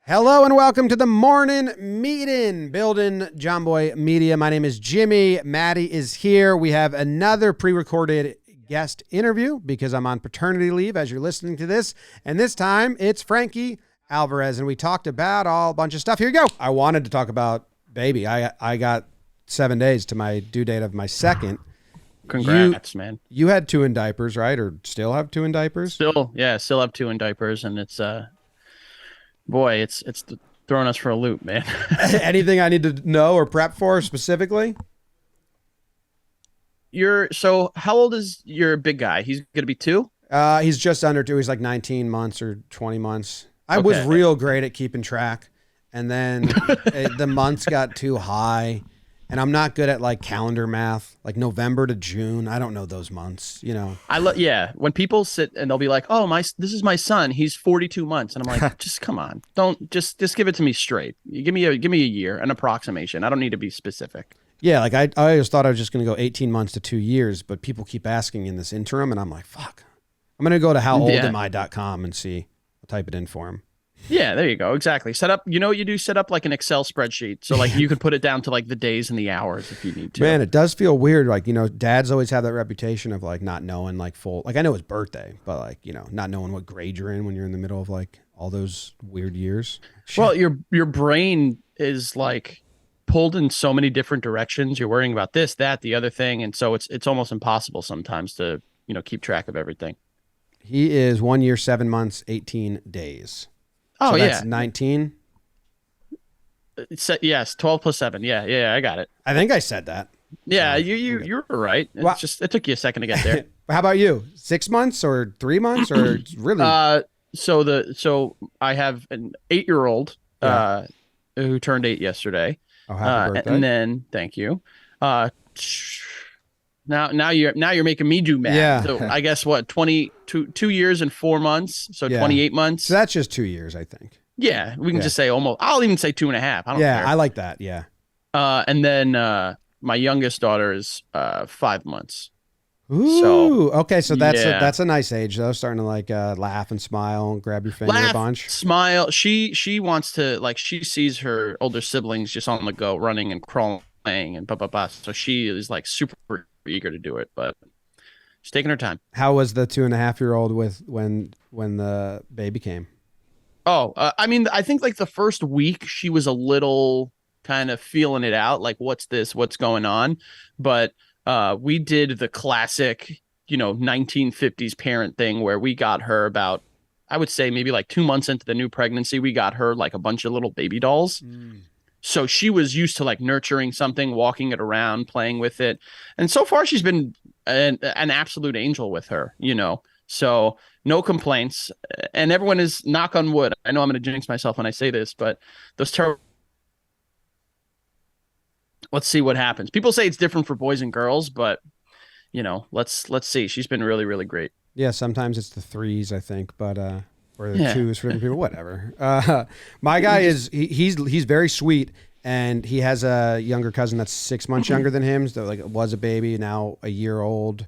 Hello and welcome to the morning meeting, building Jomboy Media. My name is Jimmy. Maddie is here. We have another pre-recorded guest interview because I'm on paternity leave as you're listening to this. And this time it's Frankie Alvarez. And we talked about a bunch of stuff. Here you go. I wanted to talk about baby. I got 7 days to my due date of my second. Congrats, man. You had 2 in diapers, right? Or still have 2 in diapers? Still have 2 in diapers, and it's boy, it's throwing us for a loop, man. Anything I need to know or prep for specifically? So how old is your big guy? He's gonna be 2? He's just under 2. He's like 19 months or 20 months. I was real great at keeping track, and then the months got too high. And I'm not good at like calendar math, like November to June. I don't know those months, you know. Yeah. When people sit and they'll be like, "Oh, this is my son. He's 42 months," and I'm like, "Just come on, don't just give it to me straight. You give me a year, an approximation. I don't need to be specific." Yeah, like I always thought I was just going to go 18 months to 2 years, but people keep asking in this interim, and I'm like, "Fuck." I'm going to go to howoldaMI.com and see. I'll type it in for him. Yeah, there you go. Exactly. Set up, you know what you do? Set up like an Excel spreadsheet. So like you can put it down to like the days and the hours if you need to. Man, it does feel weird. Like, you know, dads always have that reputation of like not knowing like full, like I know his birthday, but like, you know, not knowing what grade you're in when you're in the middle of like all those weird years. Shit. Well, your brain is like pulled in so many different directions. You're worrying about this, that, the other thing. And so it's almost impossible sometimes to, keep track of everything. He is 1 year, 7 months, 18 days. Oh, so yeah. That's 19. Yes. 12 plus 7. Yeah. I got it. I think I said that. Yeah. You're right. It took you a second to get there. How about you? 6 months or 3 months or really? So I have an 8-year-old, who turned 8 yesterday. Oh, happy birthday. And then thank you. Now you're making me do math. Yeah. So I guess what, 2 years and 4 months. So 28 months. So that's just 2 years, I think. Yeah. We can just say almost, I'll even say 2.5. I don't care. I like that. Yeah. And then, my youngest daughter is, 5 months. Ooh. Okay. So that's a nice age though. Starting to like, laugh and smile and grab your finger a bunch. Smile. She wants to, like, she sees her older siblings just on the go, running and crawling and blah, blah, blah. So she is like super eager to do it, but she's taking her time. How was the 2.5-year-old with when the baby came? I mean, I think like the first week she was a little kind of feeling it out, like what's going on, but we did the classic 1950s parent thing where we got her about, I would say maybe like 2 months into the new pregnancy, we got her like a bunch of little baby dolls. So she was used to like nurturing something, walking it around, playing with it. And so far she's been an absolute angel with her, so no complaints. And everyone is, knock on wood, I know I'm going to jinx myself when I say this, but those terrible, let's see what happens. People say it's different for boys and girls, but let's see. She's been really, really great. Yeah. Sometimes it's the 3s, I think, but, or the 2s for people, whatever. My guy he's very sweet, and he has a younger cousin that's 6 months younger than him. So like was a baby, now a year old,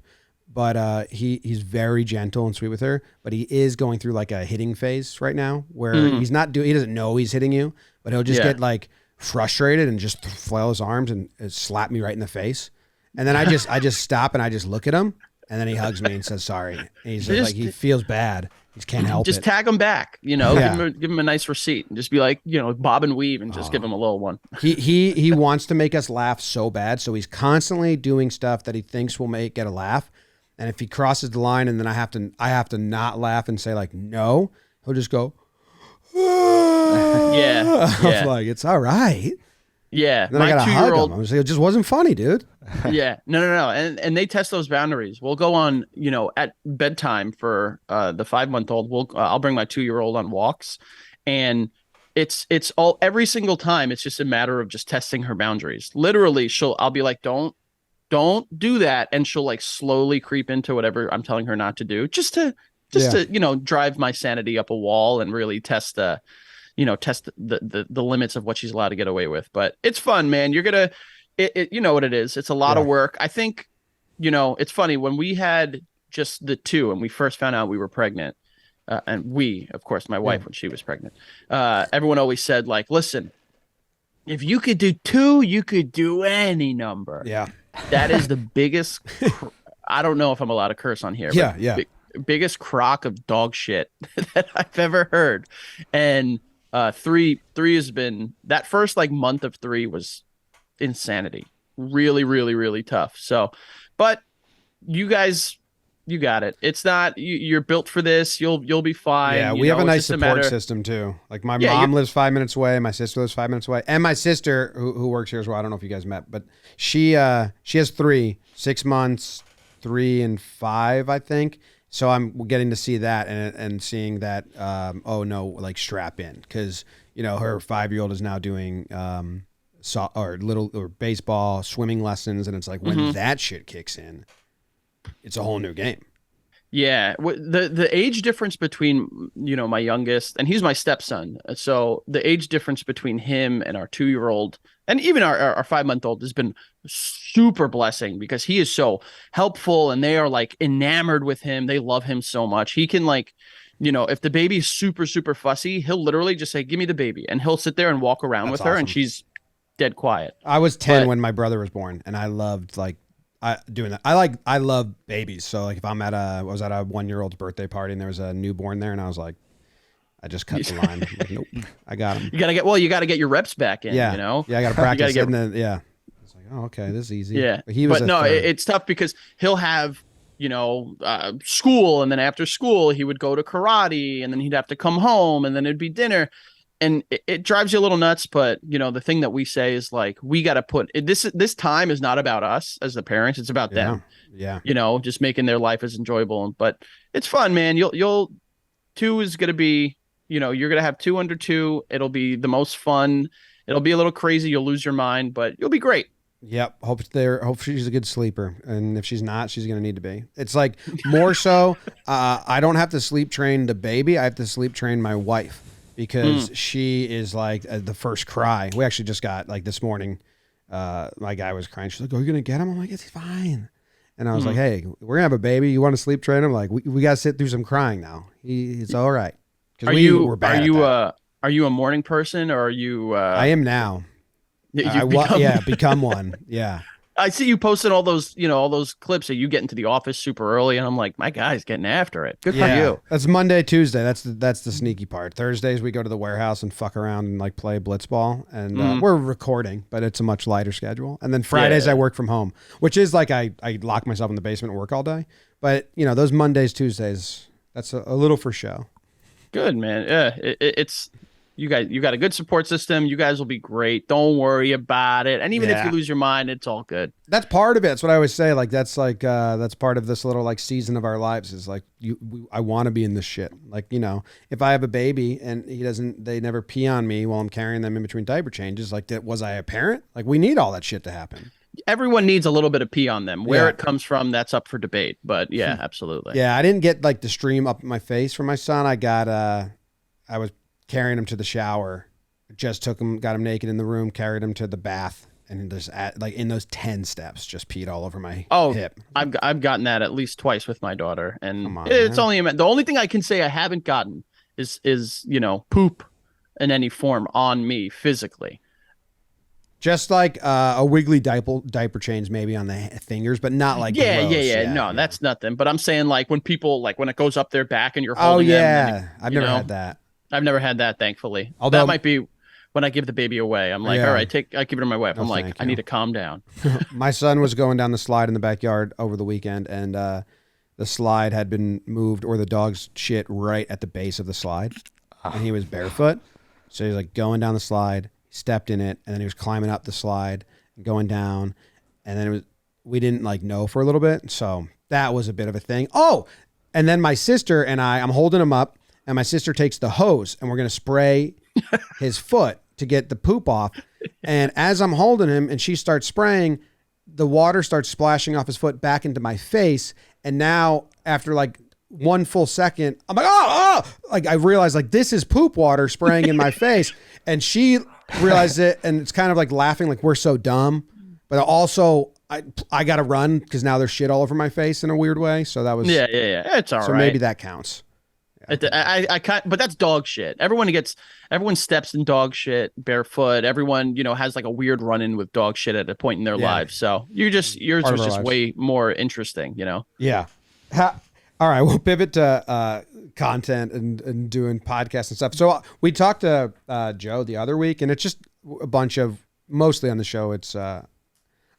but he's very gentle and sweet with her. But he is going through like a hitting phase right now where he doesn't know he's hitting you, but he'll just get like frustrated and just flail his arms and slap me right in the face. And then I just stop and I just look at him, and then he hugs me and says sorry. And he's like he feels bad. He can't help it. Just tag him back, give him a nice receipt and just be like, bob and weave and just give him a little one. He wants to make us laugh so bad. So he's constantly doing stuff that he thinks will get a laugh. And if he crosses the line and then I have to not laugh and say like, no, he'll just go, yeah. I'm like, it's all right. Yeah. And then I got to hug him. I was like, it just wasn't funny, dude. Yeah. No. And they test those boundaries. We'll go on, at bedtime for the 5-month-old. I'll bring my 2-year-old on walks, and it's all every single time. It's just a matter of just testing her boundaries. Literally, I'll be like, don't do that, and she'll like slowly creep into whatever I'm telling her not to do, just to drive my sanity up a wall and really test the limits of what she's allowed to get away with. But it's fun, man. You're gonna. You know what it is. It's a lot of work. I think, it's funny when we had just the 2 and we first found out we were pregnant. and we, of course, my wife when she was pregnant, everyone always said like, listen, if you could do 2, you could do any number. Yeah. That is the biggest. I don't know if I'm allowed to curse on here. Yeah, yeah. Biggest crock of dog shit that I've ever heard. And 3 has been that first like month of 3 was insanity. Really, really, really tough. So, but you guys, you got it. It's not you're built for this. You'll be fine. Yeah, we have a nice support system too. Like my mom lives 5 minutes away, my sister lives 5 minutes away, and my sister who works here as well. I don't know if you guys met, but she has 3, 6 months, 3 and 5, I think. So I'm getting to see that and seeing that. Oh no, like strap in, because her 5-year-old is now doing baseball, swimming lessons, and it's like when that shit kicks in, it's a whole new game. Yeah, the age difference between my youngest, and he's my stepson, so the age difference between him and our 2-year-old, and even our 5-month-old, has been super blessing, because he is so helpful, and they are like enamored with him. They love him so much. He can like, if the baby's super super fussy, he'll literally just say, "Give me the baby," and he'll sit there and walk around with her, and she's dead quiet. I was 10 when my brother was born, and I loved doing that. I love babies. So like if I was at a 1-year-old's birthday party and there was a newborn there, and I was like, I just cut the line. Like, nope, I got him. You gotta get your reps back in. Yeah, yeah, I gotta practice. Get, yeah, it's like, oh, okay, this is easy. Yeah, but no, it's tough because he'll have school, and then after school he would go to karate, and then he'd have to come home, and then it'd be dinner. And it drives you a little nuts, but the thing that we say is like, we got to put this time is not about us as the parents. It's about them. Yeah. Just making their life as enjoyable. But it's fun, man. You'll 2 is going to be, you're going to have 2 under 2. It'll be the most fun. It'll be a little crazy. You'll lose your mind, but you'll be great. Yep. Hope she's a good sleeper. And if she's not, she's going to need to be. It's like more so, I don't have to sleep train the baby. I have to sleep train my wife. Because she is like the first cry. We actually just got like this morning, my guy was crying. She's like, "Are you gonna get him?" I'm like, "It's fine." And I was like, "Hey, we're gonna have a baby. You want to sleep train him?" Like, we gotta sit through some crying now. It's all right. Are you a morning person, or are you? I am now. Become one. Yeah. I see you posting all those, all those clips of you getting to the office super early, and I'm like, my guy's getting after it. Good for you. That's Monday, Tuesday. That's the sneaky part. Thursdays we go to the warehouse and fuck around and like play blitzball, and we're recording, but it's a much lighter schedule. And then Fridays I work from home, which is like I lock myself in the basement and work all day. But those Mondays, Tuesdays, that's a little for show. Good, man. Yeah, it's. You got a good support system. You guys will be great. Don't worry about it. And even if you lose your mind, it's all good. That's part of it. That's what I always say. Like that's part of this little like season of our lives is like I want to be in this shit. Like, if I have a baby and they never pee on me while I'm carrying them in between diaper changes, like was I a parent? Like we need all that shit to happen. Everyone needs a little bit of pee on them. Where it comes from, that's up for debate. But yeah, absolutely. Yeah. I didn't get like the stream up my face for my son. I was carrying him to the shower, just got him naked in the room, carried him to the bath, and just in those 10 steps, just peed all over my hip. I've gotten that at least twice with my daughter, and it's only the only thing I can say I haven't gotten is poop in any form on me physically. Just like a wiggly diaper change maybe on the fingers, but not like gross. No, that's nothing. But I'm saying like when people when it goes up their back and you're holding them. I've never had that. I've never had that, thankfully. Although that might be when I give the baby away. I'm like, all right, I give it to my wife. I'm like, I need to calm down. My son was going down the slide in the backyard over the weekend, and the slide had been moved, or the dog's shit right at the base of the slide, and he was barefoot. So he was like going down the slide, stepped in it, and then he was climbing up the slide and going down, and then we didn't know for a little bit, so that was a bit of a thing. Oh, and then my sister and I'm holding him up. And my sister takes the hose and we're going to spray his foot to get the poop off. And as I'm holding him and she starts spraying, the water starts splashing off his foot back into my face. And now after one full second, I'm like, oh, I realized this is poop water spraying in my face. And she realized it. And it's kind of laughing, we're so dumb, but also I got to run because now there's shit all over my face in a weird way. So that was, yeah. It's all right. So maybe that counts. But that's dog shit. Everyone steps in dog shit barefoot. Everyone, has like a weird run-in with dog shit at a point in their lives. So yours was just way more interesting, Yeah. All right, we'll pivot to content and doing podcasts and stuff. So we talked to Joe the other week, and it's just a bunch of, mostly on the show, it's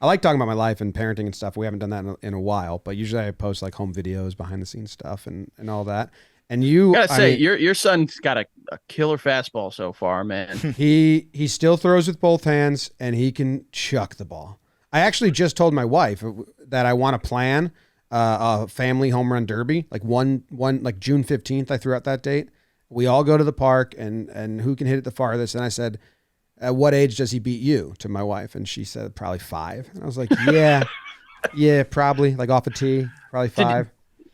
I like talking about my life and parenting and stuff. We haven't done that in a while, but usually I post like home videos, behind the scenes stuff, and all that. And you gotta say, your son's got a killer fastball so far, man. He still throws with both hands, and he can chuck the ball. I actually just told my wife that I want to plan a family home run derby, like one like June 15th. I threw out that date. We all go to the park, and who can hit it the farthest? And I said, at what age does he beat you, to my wife? And she said probably 5. And I was like, yeah, probably, like off a tee, probably 5.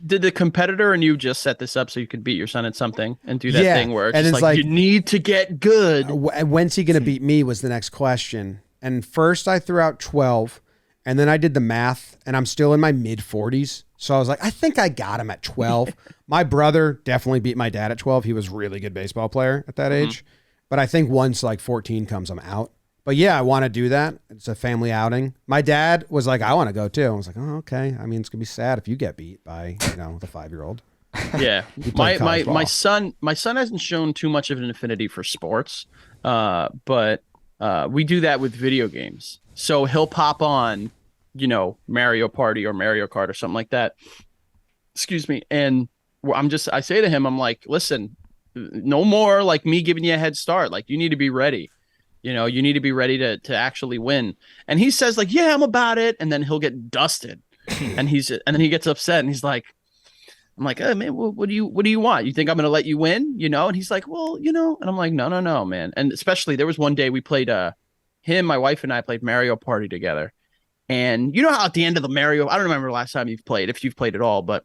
Did the competitor and you just set this up so you could beat your son at something and do that thing where it's, just like you need to get good? When's he going to beat me was the next question. And first I threw out 12, and then I did the math, and I'm still in my mid 40s. So I was like, I think I got him at 12. My brother definitely beat my dad at 12. He was a really good baseball player at that age. But I think once like 14 comes, I'm out. But yeah, I want to do that. It's a family outing. My dad was like, I want to go too. I was like, oh, okay. I mean, it's gonna be sad if you get beat by, the 5-year-old. Yeah. my son hasn't shown too much of an affinity for sports. But we do that with video games. So he'll pop on, Mario Party or Mario Kart or something like that. Excuse me. And I say to him, I'm like, listen, no more like me giving you a head start. Like, you need to be ready. You need to be ready to actually win. And he says like, yeah, I'm about it. And then he'll get dusted. and then he gets upset, and he's like, I'm like, oh man, what do you want? You think I'm going to let you win? And he's like, well, and I'm like, no, man. And especially there was one day we played, my wife and I played Mario Party together. And how at the end of the Mario, I don't remember the last time you've played, if you've played at all, but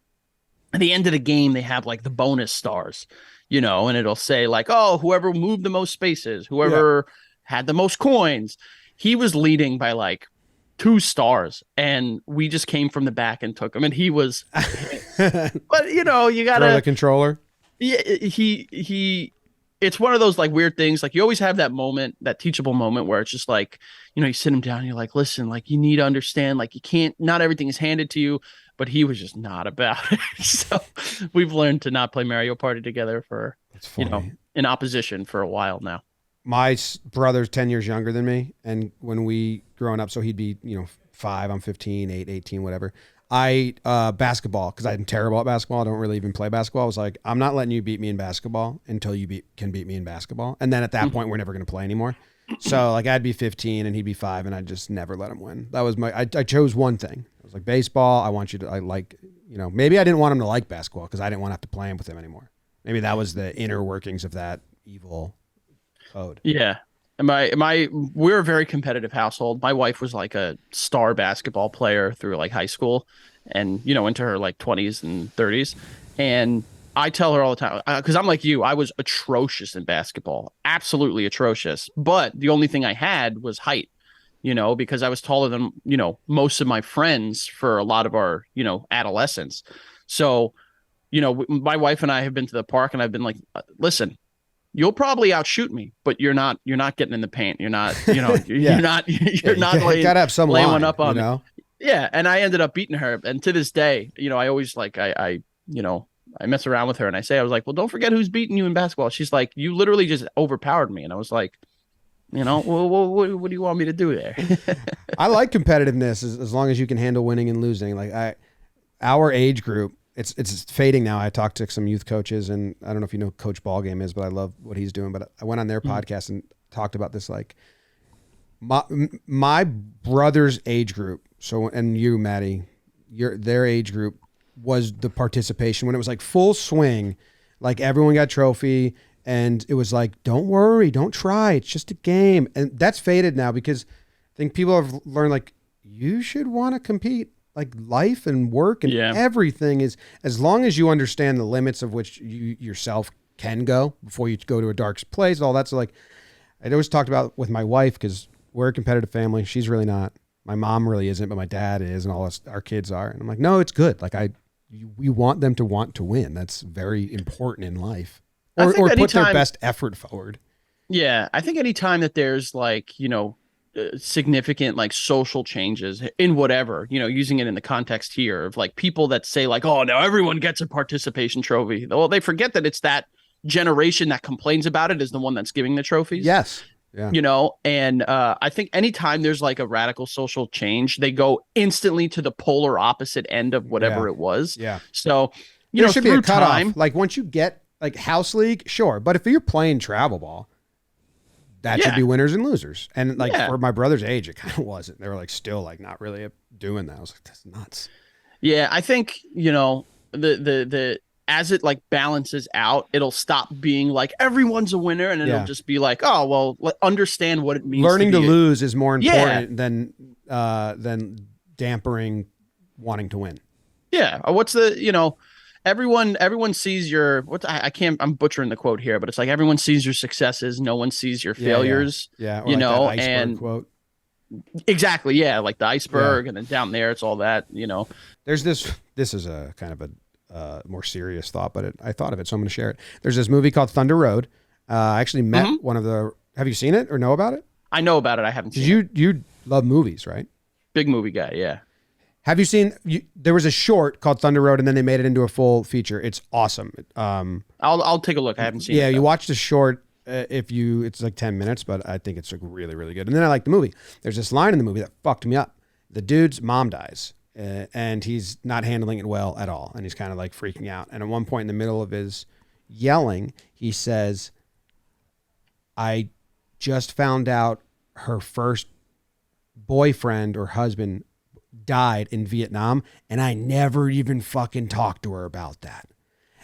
at the end of the game, they have like the bonus stars, and it'll say like, oh, whoever moved the most spaces, whoever had the most coins. He was leading by like 2 stars, and we just came from the back and took him. And he was, but you gotta throw the controller. Yeah, it's one of those like weird things. Like, you always have that moment, that teachable moment where it's just like, you sit him down and you're like, listen, like, you need to understand, like, you can't, not everything is handed to you. But he was just not about it. So we've learned to not play Mario Party together for, in opposition for a while now. My brother's 10 years younger than me. And when we growing up, so he'd be, 5, I'm 15, 8, 18, whatever. Basketball, because I'm terrible at basketball. I don't really even play basketball. I was like, I'm not letting you beat me in basketball until you can beat me in basketball. And then at that point, we're never going to play anymore. So like, I'd be 15 and he'd be 5, and I'd just never let him win. That was I chose one thing. I was like, baseball, I want you to, maybe I didn't want him to like basketball because I didn't want to have to play him with him anymore. Maybe that was the inner workings of that evil code. Yeah. And we're a very competitive household. My wife was like a star basketball player through like high school and, into her like 20s and 30s. And I tell her all the time, because I'm like you, I was atrocious in basketball, absolutely atrocious. But the only thing I had was height, because I was taller than, most of my friends for a lot of our, adolescence. So, my wife and I have been to the park, and I've been like, listen, you'll probably outshoot me, but you're not getting in the paint. You're not, you're not gotta have some laying line, one up on me. Yeah. And I ended up beating her. And to this day, I always like, I mess around with her, and I was like, well, don't forget who's beating you in basketball. She's like, you literally just overpowered me. And I was like, well, what do you want me to do there? I like competitiveness as long as you can handle winning and losing. Like our age group, it's fading now. I talked to some youth coaches, and I don't know if you know Coach Ballgame is, but I love what he's doing. But I went on their podcast and talked about this. Like my brother's age group. So, and you, Maddie, their age group was the participation when it was like full swing, like everyone got a trophy, and it was like, don't worry, don't try, it's just a game. And that's faded now because I think people have learned like you should want to compete. Like life and work and everything is, as long as you understand the limits of which you yourself can go before you go to a dark place, all that's like, I always talked about with my wife, because we're a competitive family. She's really not. My mom really isn't, but my dad is, and all our kids are. And I'm like, no, it's good. Like we want them to want to win. That's very important in life, I or think put their anytime- best effort forward. Yeah, I think anytime that there's like, significant like social changes in whatever, using it in the context here of like people that say like, oh, now everyone gets a participation trophy. Well, they forget that it's that generation that complains about it is the one that's giving the trophies. Yes. Yeah. And I think anytime there's like a radical social change, they go instantly to the polar opposite end of whatever it was. Yeah. So, there should be a cutoff. time, Like once you get like house league, sure. But if you're playing travel ball, that should be winners and losers. And like for my brother's age, it kind of wasn't. They were like still like not really doing that. I was like, that's nuts. Yeah, I think, the as it like balances out, it'll stop being like everyone's a winner, and it'll just be like, oh well, understand what it means. Learning to lose is more important than dampering wanting to win. Yeah. What's the everyone sees your I'm butchering the quote here, but it's like everyone sees your successes, no one sees your failures. Yeah. Or like that iceberg quote. Exactly. Yeah, like the iceberg, and then down there it's all that. There's this is a kind of a more serious thought, but I thought of it, so I'm going to share it. There's this movie called Thunder Road. I actually met one of the. Have you seen it or know about it? I know about it. I haven't seen it. You love movies, right? Big movie guy, yeah. Have you seen? There was a short called Thunder Road, and then they made it into a full feature. It's awesome. I'll take a look. I haven't seen it. Yeah, you watch the short. It's like 10 minutes, but I think it's like really, really good. And then I like the movie. There's this line in the movie that fucked me up. The dude's mom dies. And he's not handling it well at all. And he's kind of like freaking out. And at one point in the middle of his yelling, he says, I just found out her first boyfriend or husband died in Vietnam, and I never even fucking talked to her about that.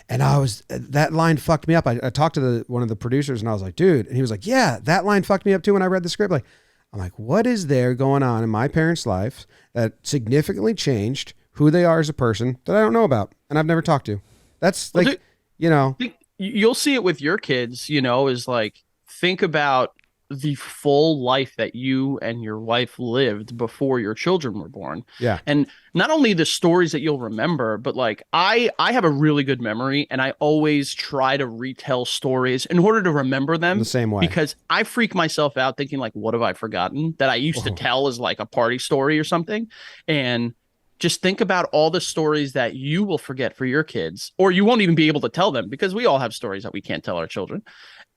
And that line fucked me up. I talked to one of the producers, and I was like, dude, and he was like, yeah, that line fucked me up too when I read the script. I'm like, what is there going on in my parents' life that significantly changed who they are as a person that I don't know about and I've never talked to? That's like, you'll see it with your kids, is like, think about the full life that you and your wife lived before your children were born. Yeah. And not only the stories that you'll remember, but like I have a really good memory, and I always try to retell stories in order to remember them the same way, because I freak myself out thinking like, what have I forgotten that I used to tell as like a party story or something? And just think about all the stories that you will forget for your kids, or you won't even be able to tell them, because we all have stories that we can't tell our children.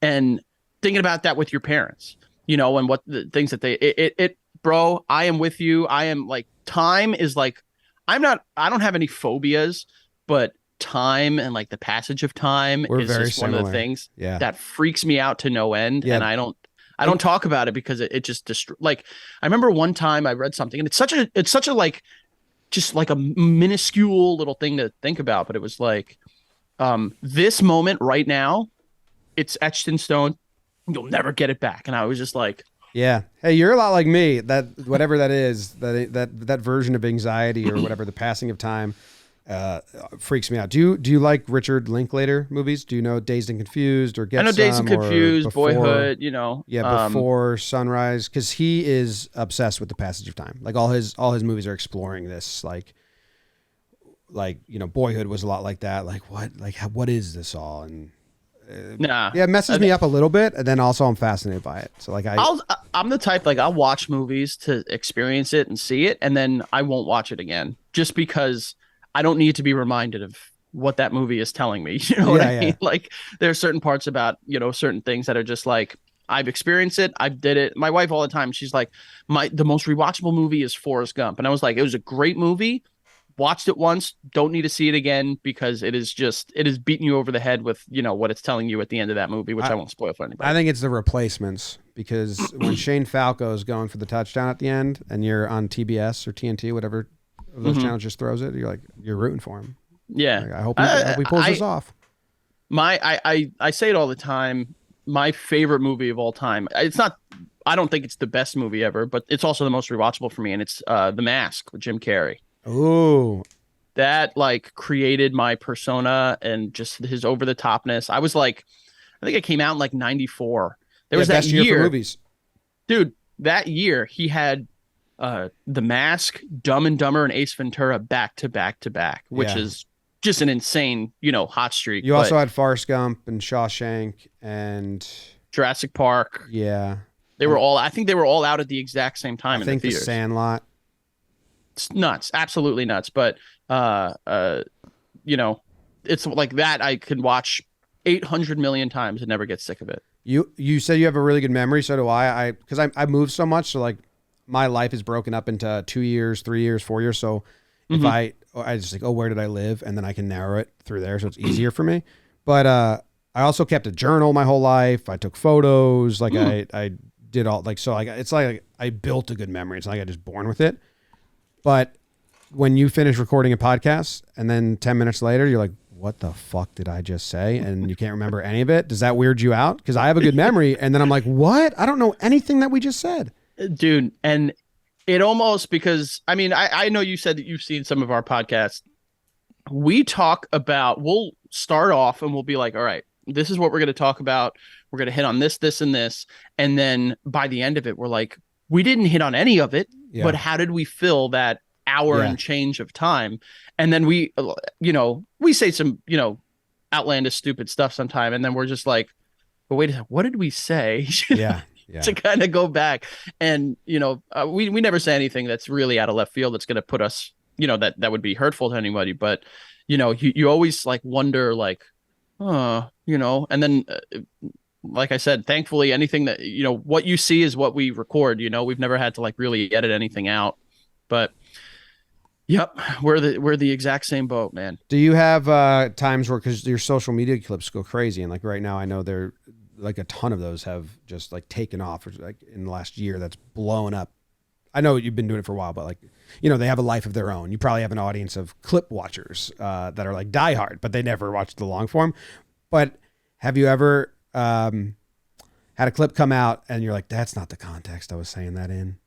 And thinking about that with your parents, and what the things that bro, I am with you. I am like, time is like, I don't have any phobias, but time and like the passage of time is just one of the things that freaks me out to no end. Yeah. And I don't talk about it because it just like, I remember one time I read something, and it's such a like, just like a minuscule little thing to think about, but it was like, this moment right now, it's etched in stone. You'll never get it back. And I was just like, yeah. Hey, you're a lot like me. That whatever that is, that version of anxiety or whatever, the passing of time, freaks me out. Do you like Richard Linklater movies? Do you know Dazed and Confused or Get Some? I know Dazed and Confused, Boyhood, Yeah, Before Sunrise, because he is obsessed with the passage of time. Like all his movies are exploring this. Like Boyhood was a lot like that. Like what is this all? And it messes me up a little bit, and then also I'm fascinated by it. So like I'm the type, like, I'll watch movies to experience it and see it, and then I won't watch it again just because I don't need to be reminded of what that movie is telling me. You know what I mean? Like there are certain parts about, certain things that are just like, I've experienced it. I did it. My wife all the time, she's like, the most rewatchable movie is Forrest Gump. And I was like, it was a great movie. Watched it once, don't need to see it again, because it is beating you over the head with, what it's telling you at the end of that movie, which I won't spoil for anybody. I think it's The Replacements, because when Shane Falco is going for the touchdown at the end and you're on TBS or TNT, whatever of those channels just throws it, you're rooting for him. Yeah. Like, I hope he pulls this off. I say it all the time. My favorite movie of all time. I don't think it's the best movie ever, but it's also the most rewatchable for me. And it's The Mask with Jim Carrey. Oh, that like created my persona and just his over the topness. I was like, I think it came out in like 94. There was that best year for movies. Dude, that year he had The Mask, Dumb and Dumber, and Ace Ventura back to back to back, which is just an insane, hot streak. You also had Forrest Gump and Shawshank and Jurassic Park. Yeah. I think they were all out at the exact same time in the theaters. The Sandlot. It's nuts. Absolutely nuts. But, it's like that I could watch 800 million times and never get sick of it. You said you have a really good memory. So do I. Because I moved so much. So like my life is broken up into 2 years, 3 years, 4 years. So if I just like, where did I live? And then I can narrow it through there. So it's easier for me. But I also kept a journal my whole life. I took photos. Like I did all like, so like, it's like I built a good memory. It's not like I just born with it. But when you finish recording a podcast and then 10 minutes later, you're like, what the fuck did I just say? And you can't remember any of it. Does that weird you out? Because I have a good memory. And then I'm like, what? I don't know anything that we just said. Dude. And it almost, because I mean, I know you said that you've seen some of our podcasts. We'll start off and we'll be like, all right, this is what we're going to talk about. We're going to hit on this, this, and this. And then by the end of it, we're like, we didn't hit on any of it, but how did we fill that hour and change of time? And then we say some, outlandish, stupid stuff sometime. And then we're just like, but wait a second, what did we say? Yeah. To kind of go back. And, we never say anything that's really out of left field that's going to put us, that would be hurtful to anybody. But, you always like wonder like, and then like I said, thankfully, anything that, what you see is what we record, we've never had to like really edit anything out. But yep, we're the exact same boat, man. Do you have times where, because your social media clips go crazy, and like right now I know they're like a ton of those have just like taken off, or like in the last year that's blown up. I know you've been doing it for a while, but like, they have a life of their own. You probably have an audience of clip watchers that are like diehard, but they never watch the long form. But have you ever had a clip come out and you're like, that's not the context I was saying that in?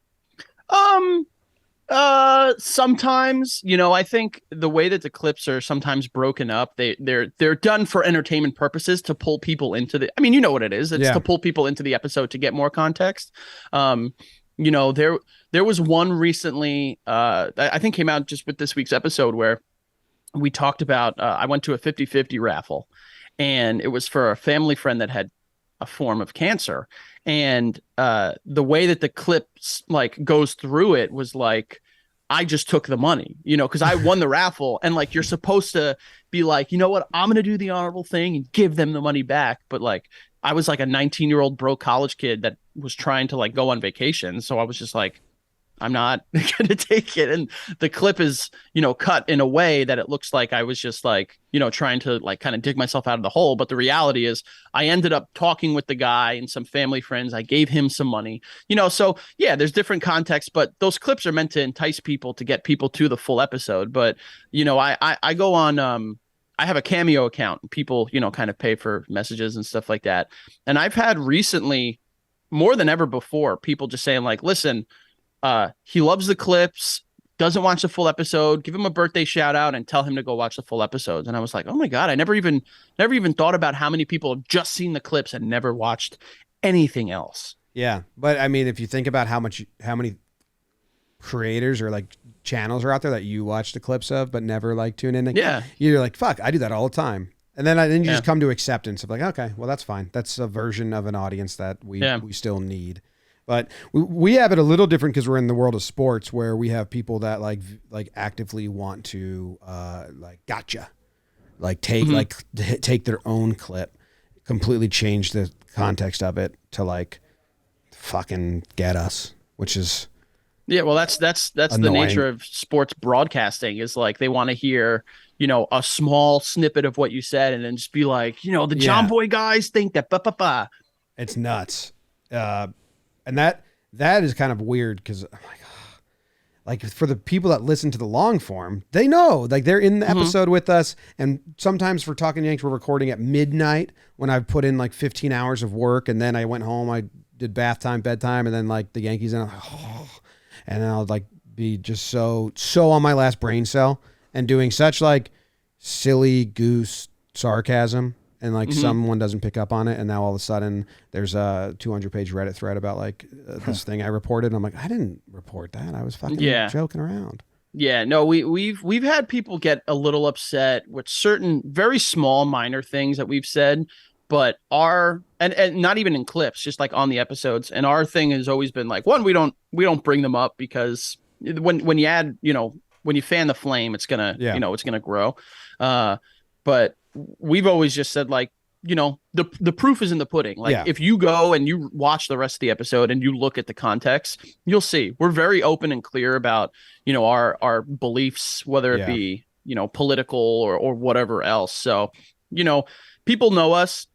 Sometimes, I think the way that the clips are sometimes broken up, they're done for entertainment purposes to pull people into the, I mean, you know what it is. It's to pull people into the episode to get more context. There was one recently, I think came out just with this week's episode where we talked about, I went to a 50-50 raffle, and it was for a family friend that had a form of cancer. And the way that the clip like goes through it was like, I just took the money, because I won the raffle, and like, you're supposed to be like, you know what, I'm going to do the honorable thing and give them the money back. But like, I was like a 19-year-old broke college kid that was trying to like go on vacation. So I was just like, I'm not going to take it. And the clip is, cut in a way that it looks like I was just like, trying to like kind of dig myself out of the hole. But the reality is I ended up talking with the guy and some family friends. I gave him some money, so yeah, there's different contexts, but those clips are meant to entice people to get people to the full episode. But, I go on, I have a Cameo account. People, kind of pay for messages and stuff like that. And I've had recently, more than ever before, people just saying like, listen, he loves the clips, doesn't watch the full episode. Give him a birthday shout out and tell him to go watch the full episodes. And I was like, oh my God, I never even thought about how many people have just seen the clips and never watched anything else. Yeah. But I mean, if you think about how many creators or like channels are out there that you watch the clips of, but never like tune in. You're like, fuck, I do that all the time. And then you just come to acceptance of like, okay, well, that's fine. That's a version of an audience that we still need. But we have it a little different because we're in the world of sports, where we have people that like actively want to gotcha, like take their own clip, completely change the context of it to like fucking get us, which is well, that's annoying. The nature of sports broadcasting is like they want to hear a small snippet of what you said and then just be like, the Jomboy guys think that It's nuts. And that is kind of weird because I'm like for the people that listen to the long form, they know, like they're in the episode with us. And sometimes for Talking Yanks, we're recording at midnight when I've put in like 15 hours of work. And then I went home, I did bath time, bedtime, and then like the Yankees, and and then I'll like be just so on my last brain cell and doing such like silly goose sarcasm. And like someone doesn't pick up on it, and now all of a sudden there's a 200-page Reddit thread about like this thing I reported. And I'm like, I didn't report that. I was fucking joking around. Yeah, no, we've had people get a little upset with certain very small minor things that we've said, but our and not even in clips, just like on the episodes. And our thing has always been like, one, we don't bring them up because when you add, when you fan the flame, it's gonna, Yeah. it's gonna grow. But we've always just said like, the proof is in the pudding. Like Yeah. if you go and you watch the rest of the episode and you look at the context, you'll see we're very open and clear about, our beliefs, whether it Yeah. be, political or whatever else. So, you know, people know us,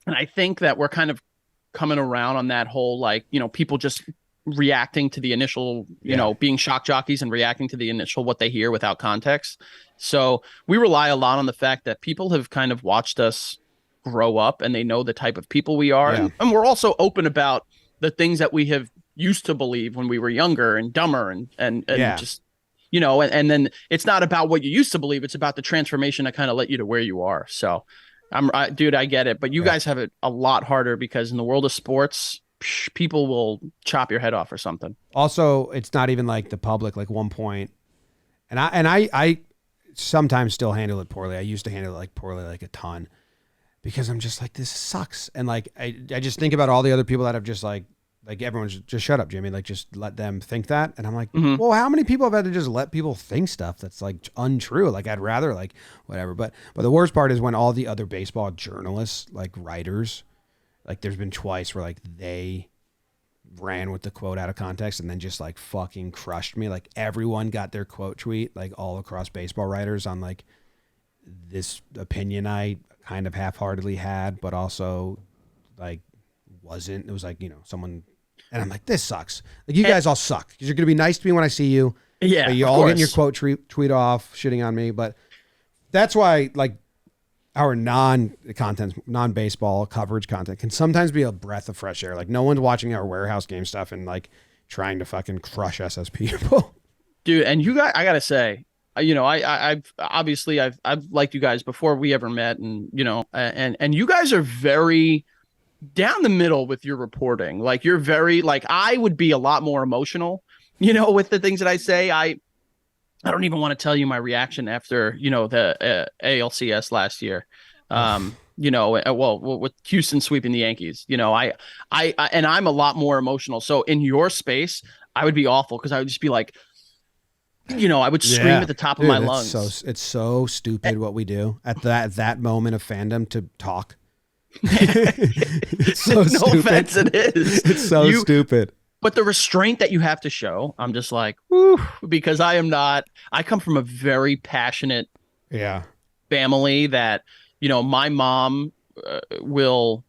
and I think that we're kind of coming around on that whole, like, people just reacting to the initial, Yeah. being shock jockeys and reacting to the initial what they hear without context. So we rely a lot on the fact that people have kind of watched us grow up and they know the type of people we are. Yeah. And we're also open about the things that we have used to believe when we were younger and dumber and Yeah. just, and then it's not about what you used to believe. It's about the transformation that kind of led you to where you are. So dude, I get it. But you Yeah. guys have it a lot harder because in the world of sports, people will chop your head off or something. Also, it's not even like the public, like one point. And I sometimes still handle it poorly. I used to handle it like poorly, like a ton, because I'm just like, this sucks. And like, I just think about all the other people that have just like everyone's just shut up, Jimmy. Like, just let them think that. And I'm like, well, how many people have had to just let people think stuff that's like untrue? Like, I'd rather like whatever. But the worst part is when all the other baseball journalists, like writers, like there's been twice where like they ran with the quote out of context and then just like fucking crushed me. Like everyone got their quote tweet, like all across baseball writers, on like this opinion I kind of half-heartedly had, but also like wasn't. It was like, someone, and I'm like, this sucks. Like, you guys all suck because you're gonna be nice to me when I see you. Yeah, but you of all course. getting your quote tweet off, shitting on me. But that's why like our non-baseball coverage content can sometimes be a breath of fresh air. Like, no one's watching our warehouse game stuff and like trying to fucking crush us as people. Dude. And you guys, I gotta say, I've obviously I've liked you guys before we ever met, and and you guys are very down the middle with your reporting. Like, you're very, like, I would be a lot more emotional, with the things that I say. I don't even want to tell you my reaction after, the ALCS last year. Well, with Houston sweeping the Yankees, and I'm a lot more emotional. So in your space, I would be awful because I would just be like, I would scream at the top of my lungs. It's so stupid what we do at that moment of fandom to talk. It's so no stupid. offense, it is. It's so stupid. But the restraint that you have to show, I'm just like, whew, because I come from a very passionate family that, my mom will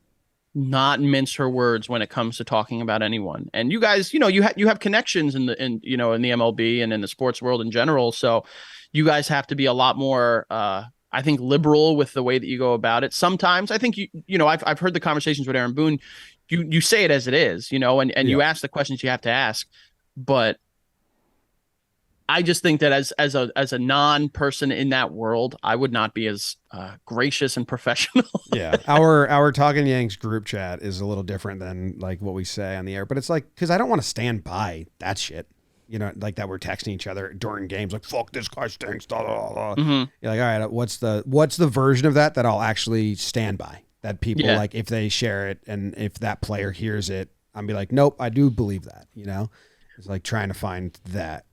not mince her words when it comes to talking about anyone. And you guys, you have connections in the MLB and in the sports world in general. So you guys have to be a lot more, I think, liberal with the way that you go about it. Sometimes I think I've heard the conversations with Aaron Boone. You say it as it is, and you ask the questions you have to ask. But I just think that as a non-person in that world, I would not be as gracious and professional. Yeah, our Talking Yanks group chat is a little different than like what we say on the air. But it's like, because I don't want to stand by that shit. Like that we're texting each other during games, like, fuck, this guy stinks. Blah, blah, blah. Mm-hmm. You're like, all right, what's the version of that I'll actually stand by? That people, like, if they share it and if that player hears it, I'll be like, nope, I do believe that. It's like trying to find that.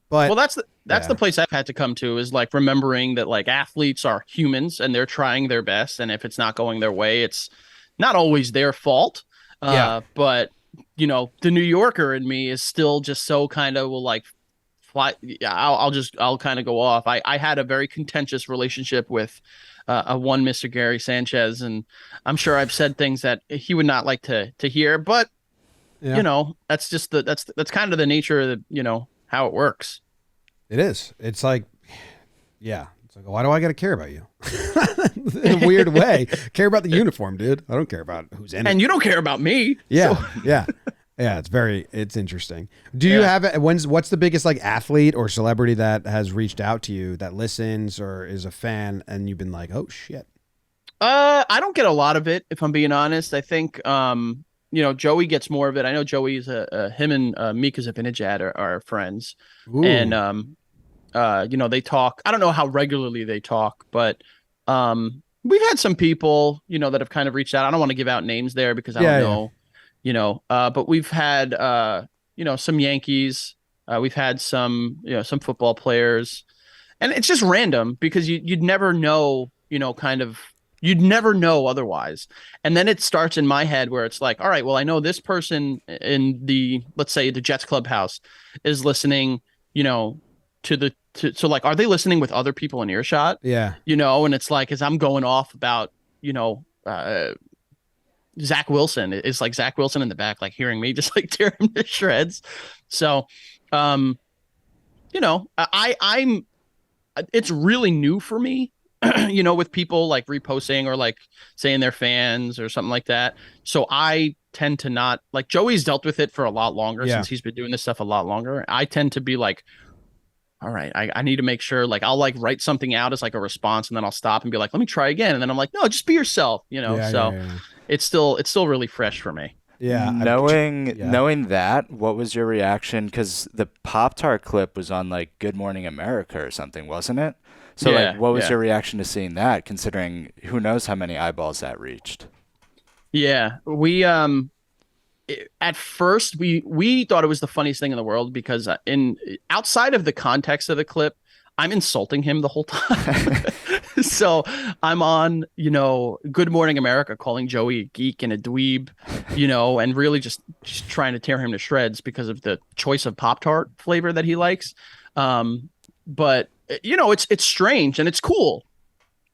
But well, that's the place I've had to come to, is like remembering that like athletes are humans and they're trying their best, and if it's not going their way, it's not always their fault. But the New Yorker in me is still just so kind of will like fly. Yeah, I'll kind of go off. I had a very contentious relationship with a one Mr. Gary Sanchez, and I'm sure I've said things that he would not like to hear. But that's just that's kind of the nature of the how it works. It is. It's like, yeah. It's like, why do I got to care about you? In a weird way. Care about the uniform, dude. I don't care about who's in it. And you don't care about me. Yeah. So. Yeah. Yeah. It's interesting. Do you have, what's the biggest like athlete or celebrity that has reached out to you that listens or is a fan and you've been like, oh shit? I don't get a lot of it, if I'm being honest. I think, Joey gets more of it. I know Joey's him and Mika Zibanejad are friends. Ooh. And they talk. I don't know how regularly they talk, but we've had some people, that have kind of reached out. I don't want to give out names there because I don't know, but we've had, some Yankees. We've had some football players, and it's just random because you'd never know, you'd never know otherwise. And then it starts in my head where it's like, all right, well, I know this person in let's say the Jets clubhouse is listening, so like, are they listening with other people in earshot? Yeah. And it's like, as I'm going off about, Zach Wilson, it's like Zach Wilson in the back, like hearing me just like tear him to shreds. So, I'm, it's really new for me, with people like reposting or like saying they're fans or something like that. So I tend to not, like, Joey's dealt with it for a lot longer since he's been doing this stuff a lot longer. I tend to be like, all right, I need to make sure, like, I'll like write something out as like a response, and then I'll stop and be like, let me try again. And then I'm like, no, just be yourself, It's still really fresh for me. Yeah. Knowing that, what was your reaction? Because the PopTart clip was on like Good Morning America or something, wasn't it? So like, what was your reaction to seeing that, considering who knows how many eyeballs that reached? Yeah, we at first we thought it was the funniest thing in the world because outside of the context of the clip, I'm insulting him the whole time. So I'm on, Good Morning America calling Joey a geek and a dweeb, and really just trying to tear him to shreds because of the choice of Pop-Tart flavor that he likes. But it's strange and it's cool.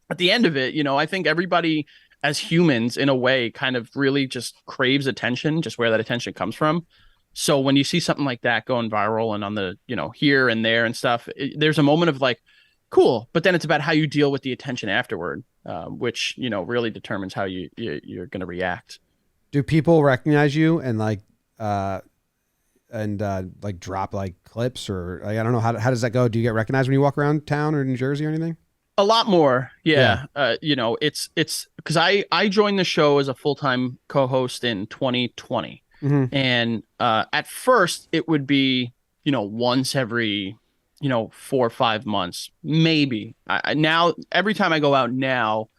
At the end of it, I think everybody as humans in a way kind of really just craves attention, just where that attention comes from. So when you see something like that going viral and on the, here and there and stuff, there's a moment of like, cool. But then it's about how you deal with the attention afterward, which, really determines how you're going to react. Do people recognize you and like, like drop like clips or like, I don't know, how does that go? Do you get recognized when you walk around town or in Jersey or anything? A lot more. Yeah. It's because I joined the show as a full-time co-host in 2020. Mm-hmm. And at first it would be, once every, 4 or 5 months, maybe. Now, every time I go out now,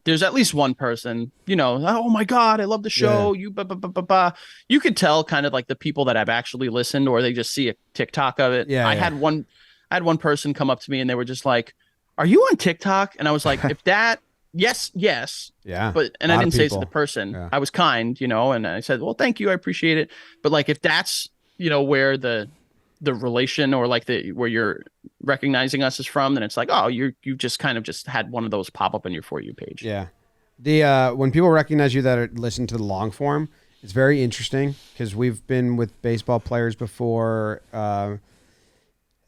there's at least one person, oh my God, I love the show. Yeah. You could tell kind of like the people that have actually listened or they just see a TikTok of it. I had one person come up to me and they were just like, are you on TikTok? And I was like, if that, yes. Yeah. And I didn't say it to the person. Yeah. I was kind, and I said, well, thank you. I appreciate it. But like, if that's, where the relation or like where you're recognizing us is from, then it's like, oh, you just kind of just had one of those pop up on your For You page. Yeah. The, when people recognize you that listen to the long form, it's very interesting because we've been with baseball players before,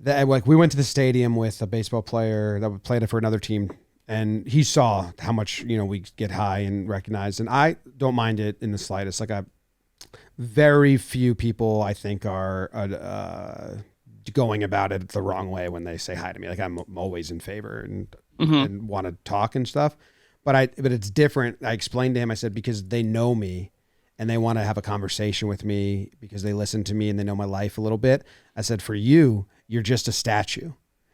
like we went to the stadium with a baseball player that played for another team, and he saw how much we get high and recognized, and I don't mind it in the slightest. Like very few people I think are going about it the wrong way when they say hi to me. Like I'm always in favor and want to talk and stuff, but it's different. I explained to him. I said because they know me. And they want to have a conversation with me because they listen to me and they know my life a little bit. I said, for you, you're just a statue.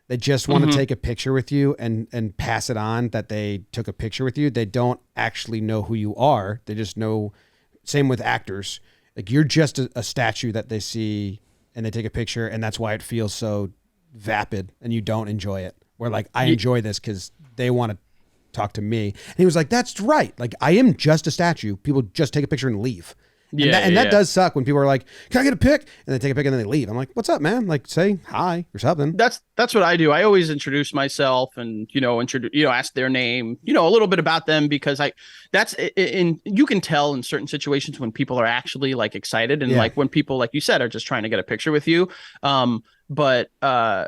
They just want to take a picture with you and pass it on that they took a picture with you. They don't actually know who you are. They just know, same with actors. Like you're just a statue that they see and they take a picture, and that's why it feels so vapid and you don't enjoy it. Where like, I enjoy this because they want to talk to me. And he was like, that's right. Like I am just a statue. People just take a picture and leave. And that does suck when people are like, can I get a pic? And they take a pic and then they leave. I'm like, what's up, man? Like say hi or something. That's what I do. I always introduce myself and, ask their name, a little bit about them because you can tell in certain situations when people are actually like excited and like when people, like you said, are just trying to get a picture with you. But I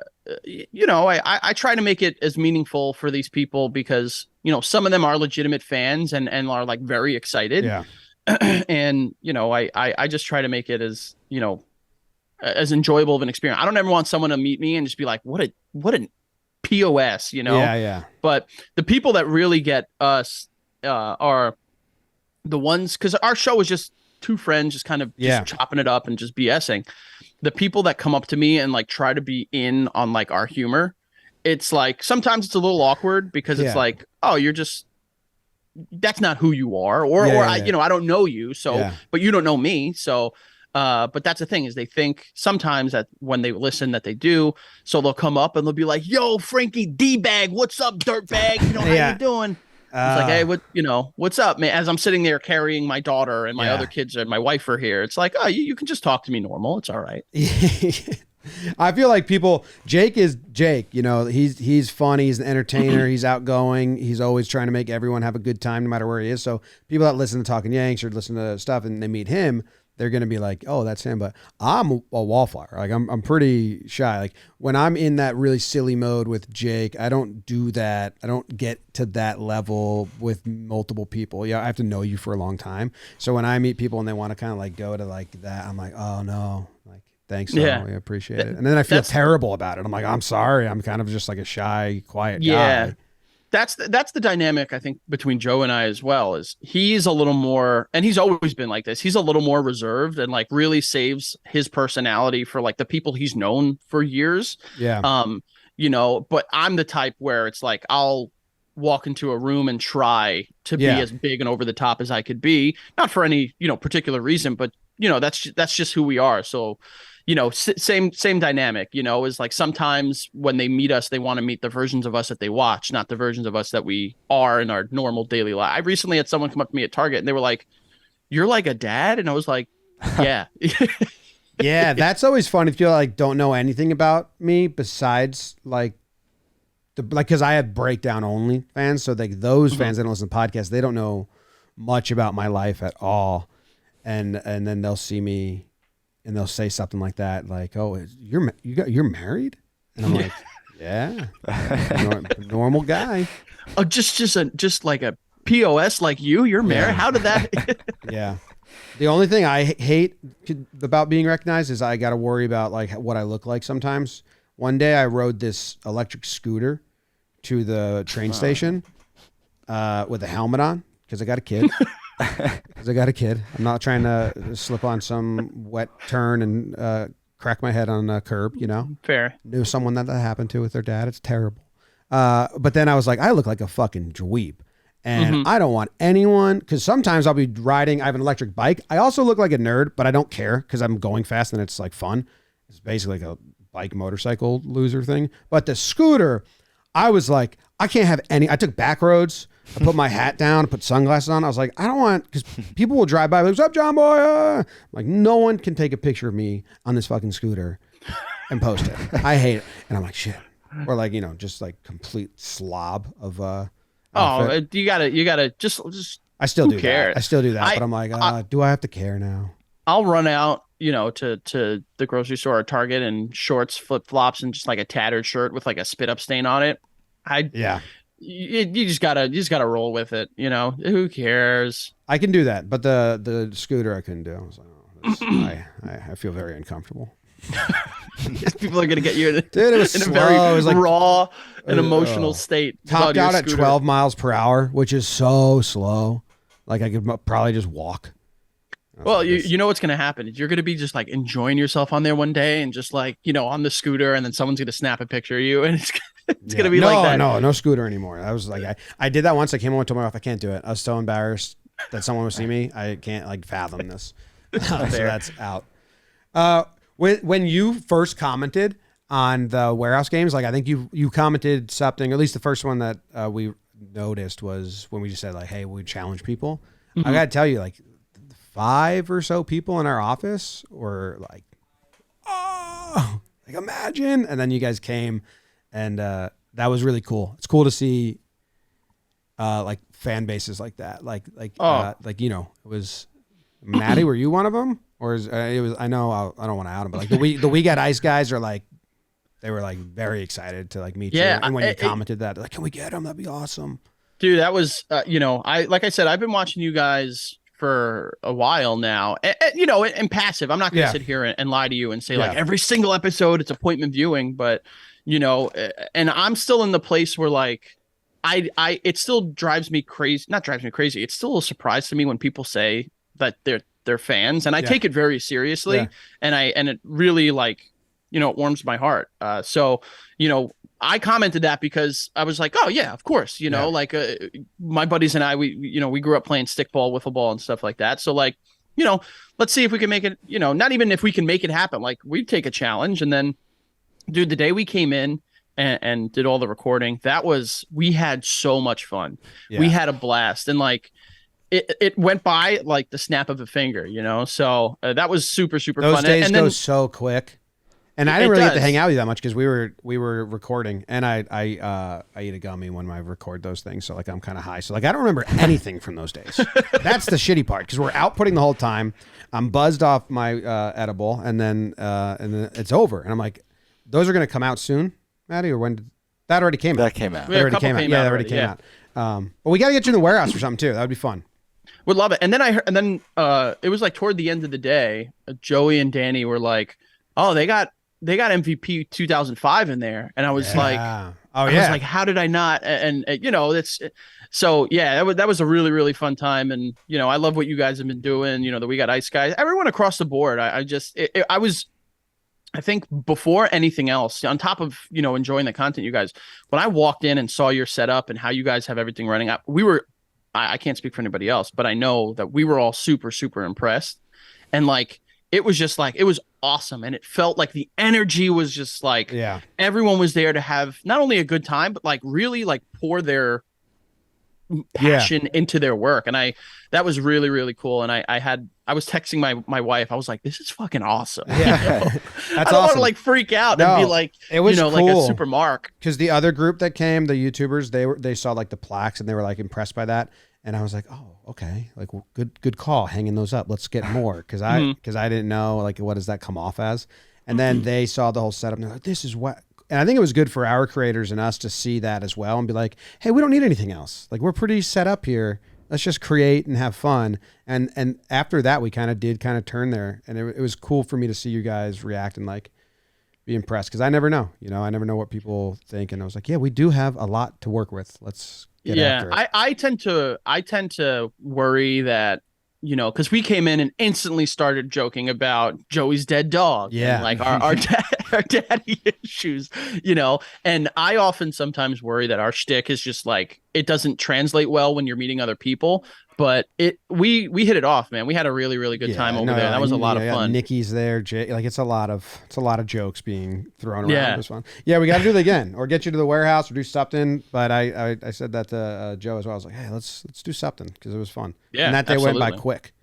try to make it as meaningful for these people because, some of them are legitimate fans and are like very excited. Yeah. And, I just try to make it as, as enjoyable of an experience. I don't ever want someone to meet me and just be like, what a POS, Yeah. But the people that really get us are the ones, because our show is just two friends just kind of just chopping it up and just BSing. The people that come up to me and like try to be in on like our humor, it's like sometimes it's a little awkward because it's like, oh, that's not who you are, or I don't know you, so but you don't know me, so but that's the thing, is they think sometimes that when they listen that they do, so they'll come up and they'll be like, yo, Frankie D-bag, what's up, dirtbag? How you doing? It's like, hey, what's up, man? As I'm sitting there carrying my daughter and my other kids and my wife are here, it's like, oh, you can just talk to me normal. It's all right. I feel like Jake is Jake, he's funny. He's an entertainer. He's outgoing. He's always trying to make everyone have a good time no matter where he is. So people that listen to Talking Yanks or listen to stuff and they meet him, they're going to be like, oh, that's him. But I'm a wallflower. Like I'm pretty shy. Like when I'm in that really silly mode with Jake, I don't do that. I don't get to that level with multiple people. I have to know you for a long time. So when I meet people and they want to kind of like go to like that, I'm like, oh no, like, thanks. I appreciate it. And then I feel terrible about it. I'm like, I'm sorry. I'm kind of just like a shy, quiet guy. That's the dynamic, I think, between Joe and I as well, is he's a little more, and he's always been like this. He's a little more reserved and like really saves his personality for like the people he's known for years. Yeah. But I'm the type where it's like, I'll walk into a room and try to be as big and over the top as I could be, not for any, particular reason, but that's just who we are. So, same dynamic, is like sometimes when they meet us, they want to meet the versions of us that they watch, not the versions of us that we are in our normal daily life. I recently had someone come up to me at Target and they were like, you're like a dad? And I was like, yeah. Yeah, that's always fun if you like don't know anything about me besides because I have breakdown only fans. So like those fans that don't listen to podcasts, they don't know much about my life at all. And then they'll see me and they'll say something like that, like, "Oh, you're married?" And I'm like, "Yeah, normal guy." Oh, just like a POS, like you're married. How did that? Yeah. The only thing I hate about being recognized is I got to worry about like what I look like sometimes. One day I rode this electric scooter to the train station with a helmet on because I got a kid. I'm not trying to slip on some wet turn and crack my head on a curb, Fair. Knew someone that happened to with their dad. It's terrible. But then I was like, I look like a fucking dweeb. And I don't want anyone, because sometimes I'll be riding, I have an electric bike. I also look like a nerd, but I don't care because I'm going fast and it's like fun. It's basically like a bike motorcycle loser thing. But the scooter, I was like, I can't have any. I took back roads. I put my hat down, put sunglasses on. I was like, I don't want, because people will drive by, like, what's up, Jomboy? Like, no one can take a picture of me on this fucking scooter and post it. I hate it. And I'm like, shit. Or like, just like complete slob of outfit. You gotta just I still do that. I still do that, but I'm like, do I have to care now? I'll run out, to the grocery store or Target in shorts, flip flops, and just like a tattered shirt with like a spit up stain on it. You just gotta roll with it. Who cares? I can do that, but the scooter I couldn't do. I was like, I feel very uncomfortable. People are gonna get you in a very like, raw and emotional state. Topped out at 12 miles per hour, which is so slow. Like I could probably just walk. Well, you know what's going to happen is you're going to be just like enjoying yourself on there one day and just like, on the scooter, and then someone's going to snap a picture of you and it's going to be like that. No scooter anymore. I was like, I did that once. I came home and told my wife I can't do it. I was so embarrassed that someone would see me. I can't like fathom this. So that's out. When you first commented on the warehouse games, like I think you commented something, or at least the first one that we noticed was when we just said like, hey, we challenge people. I got to tell you, like 5 or so people in our office were like, oh, like imagine. And then you guys came and that was really cool. It's cool to see like fan bases like that. It was Maddie, were you one of them? Or it was, I know I don't want to out them, but like the We Got Ice guys are like, they were like very excited to like meet you. And when you commented that, like, can we get them? That'd be awesome. Dude, that was, like I said, I've been watching you guys for a while now, and passive. I'm not going to sit here and lie to you and say like every single episode it's appointment viewing, but and I'm still in the place where like it still drives me crazy. Not drives me crazy. It's still a surprise to me when people say that their fans, and I take it very seriously, and it really like, you know, it warms my heart. So, you know, I commented that because I was like, oh yeah, of course, you know, like my buddies and I, we grew up playing stickball, wiffle ball, and stuff like that. So like, you know, let's see if we can make it. You know, not even if we can make it happen. Like we'd take a challenge, and then, dude, the day we came in and did all the recording, we had so much fun. Yeah. We had a blast, and like it went by like the snap of a finger, you know. So that was super fun. Those days go so quick. And I didn't really get to hang out with you that much because we were recording, and I eat a gummy when I record those things, so like I'm kind of high, so like I don't remember anything from those days. That's the shitty part because we're outputting the whole time. I'm buzzed off my edible, and then it's over, and I'm like, those are gonna come out soon, Maddie, or when did that already came out? That came out. That already came out. Yeah, that already came out. But we got to get you in the warehouse or something too. That would be fun. Would love it. And then it was like toward the end of the day, Joey and Danny were like, oh, they got MVP 2005 in there, and I was like, I was like, how did I not? And you know, it's so that was a really fun time, and you know, I love what you guys have been doing. You know, that we got Ice Guys, everyone across the board. I think before anything else, on top of, you know, enjoying the content, you guys, when I walked in and saw your setup and how you guys have everything running up, I can't speak for anybody else, but I know that we were all super impressed, and like it was just like, it was awesome, and it felt like the energy was just like, everyone was there to have not only a good time, but like really like pour their passion into their work, and that was really cool. And I was texting my wife, I was like, this is fucking awesome. Yeah. That's I don't want to like freak out and be like, it was, you know, cool. Like a super mark, because the other group that came, the YouTubers, they saw like the plaques and they were like impressed by that. And I was like, oh, okay, like good call, hanging those up. Let's get more, because I didn't know like what does that come off as. And then they saw the whole setup and they're like, this is what. And I think it was good for our creators and us to see that as well and be like, hey, we don't need anything else. Like we're pretty set up here. Let's just create and have fun. And after that, we kind of turn there, and it was cool for me to see you guys react and like be impressed, because I never know, you know, I never know what people think. And I was like, yeah, we do have a lot to work with. Let's get after it. I tend to worry that, you know, because we came in and instantly started joking about Joey's dead dog, and like our daddy issues, you know. And I often sometimes worry that our shtick is just like, it doesn't translate well when you're meeting other people. But we hit it off, man. We had a really good time over there. That was a lot of fun. Nikki's there, Jake. Like it's a lot of jokes being thrown around. Yeah. This one. Yeah, we got to do it again, or get you to the warehouse, or do something. But I said that to Joe as well. I was like, hey, let's do something, because it was fun. Yeah, and that day went by quick.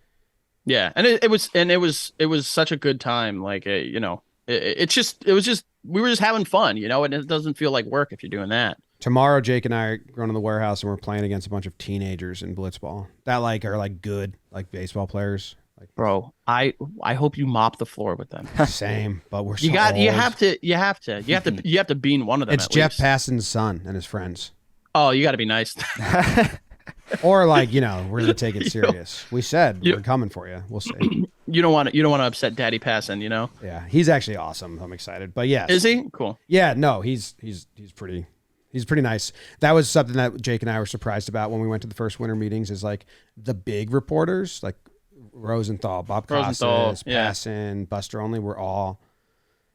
Yeah, and it was such a good time. Like you know, it was just we were just having fun, you know, and it doesn't feel like work if you're doing that. Tomorrow, Jake and I are going to the warehouse, and we're playing against a bunch of teenagers in blitzball that like are like good, like baseball players. Like, bro, I hope you mop the floor with them. Same, but we're you have to bean one of them. It's Jeff Passan's son and his friends. Oh, you got to be nice. Or like, you know, we're gonna take it serious. We said we're coming for you. We'll see. You don't want to upset Daddy Passan, you know. Yeah, he's actually awesome. I'm excited. But yes, is he cool? Yeah, no, he's pretty. He's pretty nice. That was something that Jake and I were surprised about when we went to the first winter meetings, is like the big reporters, like Rosenthal, Bob Costas, Passan, Buster Only, were all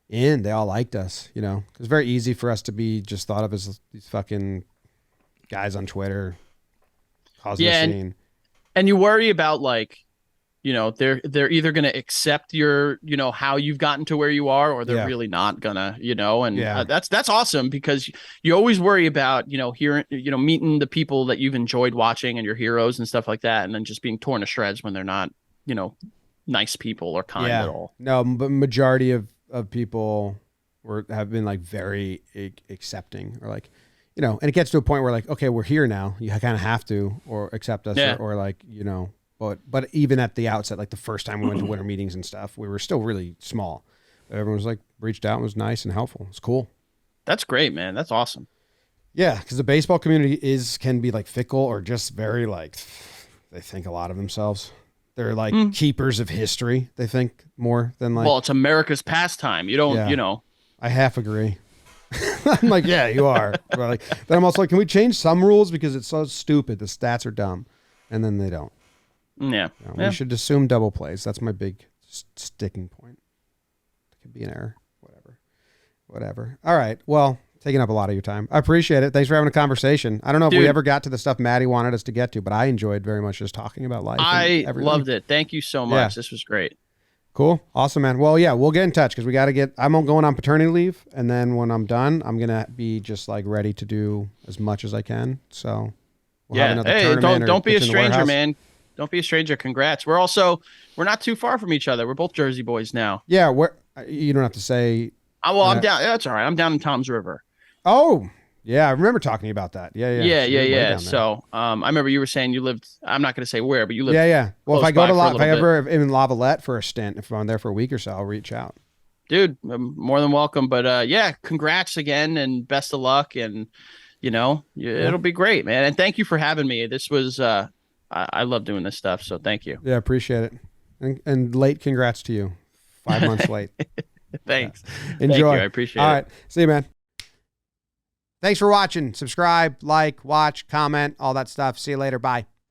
in. They all liked us, you know. It was very easy for us to be just thought of as these fucking guys on Twitter causing a scene. And you worry about like, you know, they're either going to accept your, you know, how you've gotten to where you are, or they're really not gonna, you know. And that's awesome, because you always worry about, you know, hearing, you know, meeting the people that you've enjoyed watching and your heroes and stuff like that, and then just being torn to shreds when they're not, you know, nice people or kind at all. No, but majority of people have been like very accepting, or like, you know, and it gets to a point where like, okay, we're here now, you kind of have to, or accept us, or like, you know. But even at the outset, like the first time we went to winter meetings and stuff, we were still really small. Everyone was like, reached out and was nice and helpful. It's cool. That's great, man. That's awesome. Yeah, because the baseball community can be like fickle, or just very like, they think a lot of themselves. They're like keepers of history. They think more than like. Well, it's America's pastime. You don't, you know. I half agree. I'm like, yeah, you are. But like, then I'm also like, can we change some rules, because it's so stupid? The stats are dumb, and then they don't. Yeah. We should assume double plays. That's my big sticking point. It could be an error. Whatever. All right. Well, taking up a lot of your time. I appreciate it. Thanks for having a conversation. I don't know if we ever got to the stuff Maddie wanted us to get to, but I enjoyed very much just talking about life. I loved it. Thank you so much. Yeah. This was great. Cool. Awesome, man. Well, yeah, we'll get in touch because we got to get, I'm going on paternity leave. And then when I'm done, I'm going to be just like ready to do as much as I can. So we'll have another tournament. Don't be a stranger, man. Don't be a stranger. Congrats. We're not too far from each other. We're both Jersey boys now. Yeah. You don't have to say. I'm down. That's all right. I'm down in Tom's River. Oh, yeah. I remember talking about that. Yeah. So, I remember you were saying you lived, I'm not going to say where, but you lived. Yeah. Well, if I go to if I ever am in Lavalette for a stint, if I'm there for a week or so, I'll reach out. Dude, I'm more than welcome. But yeah, congrats again and best of luck. And, it'll be great, man. And thank you for having me. This was, I love doing this stuff. So thank you. Yeah, appreciate it. And late congrats to you. 5 months late. Thanks. Enjoy. Thank you. I appreciate it. All right. See you, man. Thanks for watching. Subscribe, like, watch, comment, all that stuff. See you later. Bye.